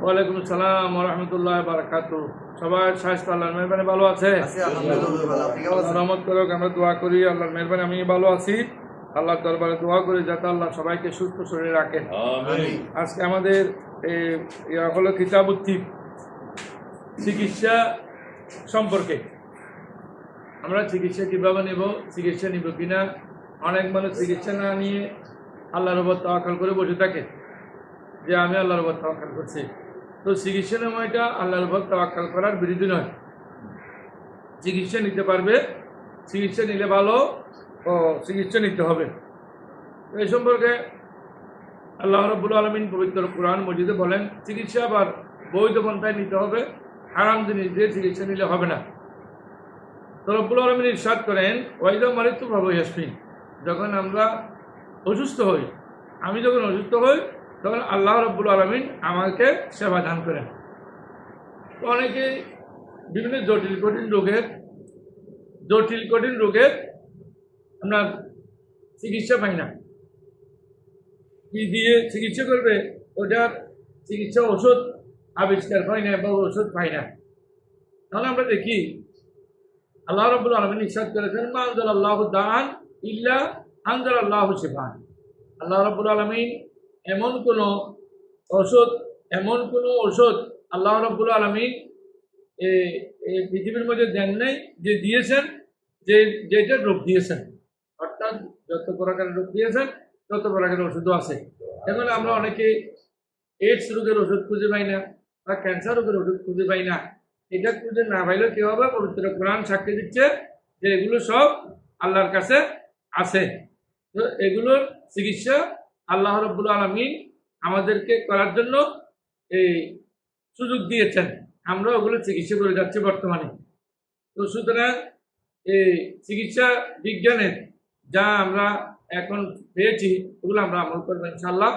ওয়ালাইকুম আসসালাম ওয়া রাহমাতুল্লাহি ওয়া বারাকাতুহু। সবাই স্বাস্থ্য আল্লাহর মেহরবানি ভালো আছে? রহমত করুক, আমরা দোয়া করি আল্লাহর মেহরবানি আমি ভালো আছি। আল্লাহর দরবারে দোয়া করি যাতে আল্লাহ সবাইকে সুস্থ শরীরে রাখেন। আজকে আমাদের হলো কিতাবুত তিব, চিকিৎসা সম্পর্কে। আমরা চিকিৎসা কীভাবে নেব, চিকিৎসা নিব কিনা। অনেক মানুষ চিকিৎসা না নিয়ে আল্লাহর উপর তাওয়াক্কুল করে বসে থাকে যে আমি আল্লাহর উপর তাওয়াক্কুল করছি। তো চিকিৎসা নেওয়াটা আল্লাহর উপর তাওয়াক্কুল করার বিরোধী নয়। চিকিৎসা নিতে পারবে, চিকিৎসা নিলে ভালো, ও চিকিৎসা নিতে হবে। এই সম্পর্কে আল্লাহ রাব্বুল আলামিন পবিত্র কুরআন মজিদে বলেন চিকিৎসা আবার বৈধ পন্থায় নিতে হবে, হারাম জিনিস দিয়ে চিকিৎসা নিলে হবে না। তো রব্বুল আলামিন ইরশাদ করেন ওয়াইদা মারিতু ফাহুয়া ইয়াশফিন, যখন আমরা অসুস্থ হই, আমি যখন অসুস্থ হই তখন আল্লাহ রাব্বুল আলামিন আমাকে সেবা দান করেন। তো অনেকে বিভিন্ন জটিল কঠিন রোগের আপনার চিকিৎসা পাই না, কি দিয়ে চিকিৎসা করবে ওটার চিকিৎসা ওষুধ আবিষ্কার পাই না বা ওষুধ পাই না। তাহলে আমরা দেখি আল্লাহ রাব্বুল আলামিন ইরশাদ করেছেন মা আনজালাল্লাহু দাআন ইল্লা আনজালাল্লাহু শিফাআন। আল্লাহ রাব্বুল আলামিন এমন কোনো ওষুধ আল্লাহ রাব্বুল আলামিন এই পৃথিবীর মধ্যে দেন নাই, যে দিয়েছেন যেটা রোগ দিয়েছেন, অর্থাৎ যত প্রকারের রোগ দিয়েছেন তত প্রকারের ওষুধও আছে। এখন আমরা অনেকে এইডস রোগের ওষুধ খুঁজে পাই না বা ক্যান্সার রোগের ওষুধ খুঁজে পাই না। এটা খুঁজে না পাইলেও কী হবে, পবিত্র কোরআন সাক্ষী দিচ্ছে যে এগুলো সব আল্লাহর কাছে আছে। তো এগুলোর চিকিৎসা আল্লাহ রাব্বুল আলামিন আমাদেরকে করার জন্য এই সুযোগ দিয়েছেন, আমরা ওগুলো চিকিৎসা করে যাচ্ছি বর্তমানে। তো সুতরাং এই চিকিৎসা বিজ্ঞানের যা আমরা এখন পেয়েছি ওগুলো আমরা আমল করবো ইনশাআল্লাহ।